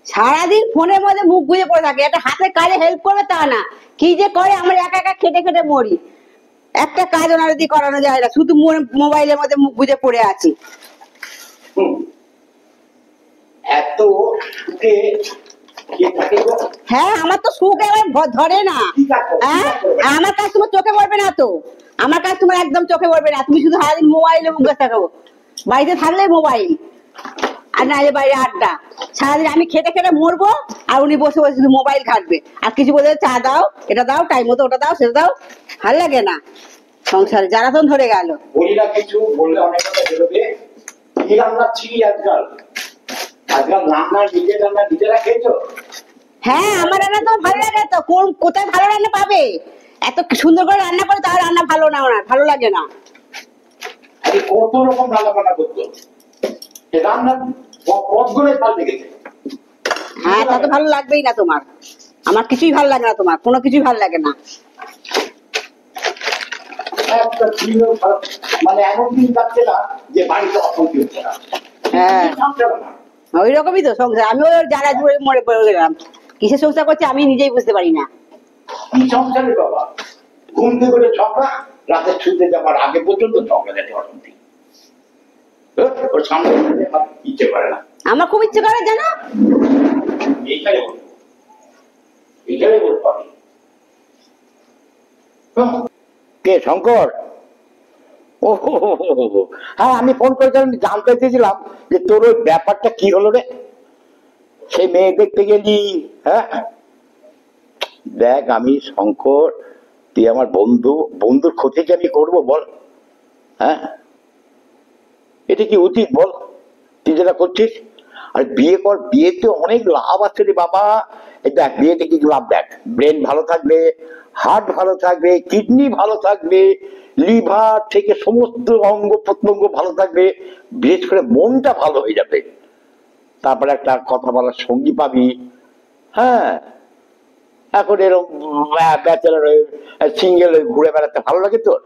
সারাদিন ফোনের মধ্যে মুখ গুজে পড়ে থাকে, একটা হাতের কাজে হেল্প করবে তা না, কি যে করে আমরা একা একা খেটে খেটে মরি, একটা কাজ ওনার দিয়ে করানো যায় না, শুধু মোবাইলের মধ্যে মুখ গুজে পড়ে আছি। এত সুখে হ্যাঁ, আমার তো সুখ এবার ধরে না। হ্যাঁ, আমার কাজ তোমার চোখে পড়বে না তো, আমার কাজ তোমার একদম চোখে পড়বে না, তুমি শুধু সারাদিন মোবাইলে মুখ থাকো, বাড়িতে থাকলে মোবাইল আর নাইলে বাইরে আড্ডা, সারাদিন আমি খেটে খেটে মরবো আর উনি বসে বসে শুধু মোবাইল ঘাটবে, আর কিছু বলতে চা দাও, এটা দাও, টাইম মতো ওটা দাও, সেটা দাও, ভালো লাগে না সংসারে জ্বালাতন ধরে গেল। বলি না কিছু বললে অনেক কথা বেরোবে। কি রান্না ছিলি আজকাল? আজকাল রান্না নিজে রান্না নিজেরা খেয়েছো? হ্যাঁ, আমার রান্না তো ভালো লাগে তো, কোথায় ভালো রান্না পাবে, এত সুন্দর করে রান্না করে তাও রান্না ভালো না, ওনার ভালো লাগে না। আরে কত রকম রান্না বান্না করতো, রান্নার পথগুলো পাল্টে গেছে। হ্যাঁ, তা তো ভালো লাগবেই না তোমার, আমার কিছুই ভালো লাগে না, তোমার কোনো কিছুই ভালো লাগে না। মানে এমন দিন যাচ্ছে না যে বাড়িতে অশান্তি হচ্ছে না। হ্যাঁ, ওই রকমই তো সংসার, আমিও যারা জুড়ে মরে পড়ে গেলাম, কিসের সংসার করছে আমি নিজেই বুঝতে পারি না। কি সংসারে বাবা, ঘুম থেকে করে ঝগড়া, রাতে শুতে যাবার আগে পর্যন্ত ঝগড়া যাচ্ছে, অশান্তি। ওর সামনে ইচ্ছে করে না, আমার খুব ইচ্ছে করে জানো, এইখানে বলতে পারি। কে শঙ্কর? ও হ্যাঁ, আমি ফোন করেছিলাম, জানতে চেয়েছিলাম যে তোর ওই ব্যাপারটা কি হলো রে, সেই মেয়ে দেখতে গেলি? হ্যাঁ দেখ, আমি শঙ্কর, তুই আমার বন্ধু, বন্ধুর ক্ষতি কি আমি করবো বল? হ্যাঁ, এটা কি উচিত বল তুই যেটা করছিস? আর বিয়ে কর, বিয়েতে অনেক লাভ আছে রে বাবা। দেখ বিয়েতে কি লাভ, দেখ ব্রেন ভালো থাকবে, হার্ট ভালো থাকবে, কিডনি ভালো থাকবে, লিভার থেকে সমস্ত অঙ্গ প্রত্যঙ্গ ভালো থাকবে, বিশেষ করে মনটা ভালো হয়ে যাবে। তারপরে একটা কথা বলার সঙ্গী পাবি। হ্যাঁ, এখন এরকম ব্যাচেলার হয়ে সিঙ্গেল হয়ে ঘুরে বেড়াতে ভালো লাগে তোর?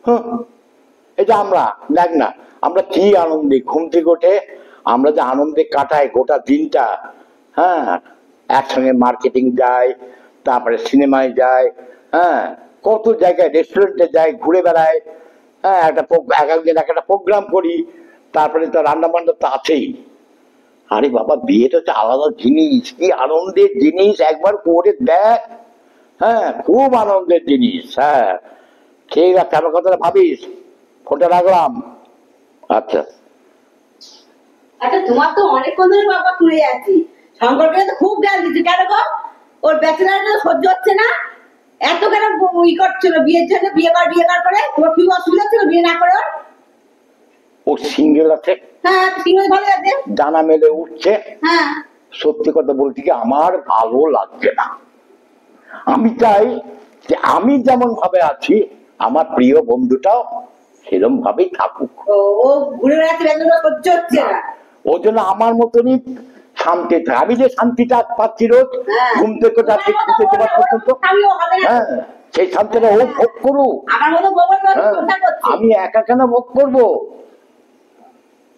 হ্যাঁ, এটা আমরা দেখ না, আমরা কি আনন্দে ঘুম থেকে উঠে আমরা যে আনন্দে কাটাই গোটা দিনটা। হ্যাঁ, একসঙ্গে মার্কেটিং যাই, তারপরে সিনেমায় যাই, হ্যাঁ কত জায়গায় রেস্টুরেন্টে যাই, ঘুরে বেড়াই। হ্যাঁ, এক একদিন একটা প্রোগ্রাম করি, তারপরে তো রান্না বান্না তো আছেই। আরে বাবা, বিয়েটা হচ্ছে আলাদা জিনিস, কি আনন্দের জিনিস, একবার করে দেখ। হ্যাঁ, খুব আনন্দের জিনিস। হ্যাঁ ঠিক আছে, আমার কথাটা ভাবিস, ফোনটা রাখলাম। আচ্ছা আচ্ছা, তোমার তো অনেকক্ষণ ধরে বাবা শুনে যাচ্ছি, শঙ্করকে তো খুব গাল দিচ্ছে, কেন গো? ওর ব্যাচেলারটা সহ্য হচ্ছে না, এত কেন ই করছিল বিয়ের জন্য, বিয়ে কর করে, তোমার কি অসুবিধা ছিল বিয়ে না করে? ও সিঙ্গেল আছে, হ্যাঁ সিঙ্গেল ভালো আছে, ডানা মেলে উঠছে। হ্যাঁ, সত্যি কথা বলছি কি, আমার ভালো লাগছে না। আমি চাই যে আমি যেমন ভাবে আছি আমার প্রিয় বন্ধুটাও সেরকম ভাবেই থাকুক। ও ঘুরে বেড়াচ্ছে, ব্যাচেলার সহ্য হচ্ছে না, ওই জন্য আমার মতনই শান্তি থাকে। আমি যে শান্তিটা পাচ্ছি রোজ ঘুম থেকে যাচ্ছি পর্যন্ত, হ্যাঁ সেই শান্তিটা ও ভোগ করুক, আমি একা কেন ভোগ করবো?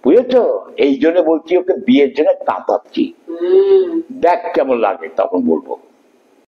বুঝেছো? এই জন্য বলছি ওকে বিয়ের জন্য কাঁদাচ্ছি, দেখ কেমন লাগে তখন বলবো।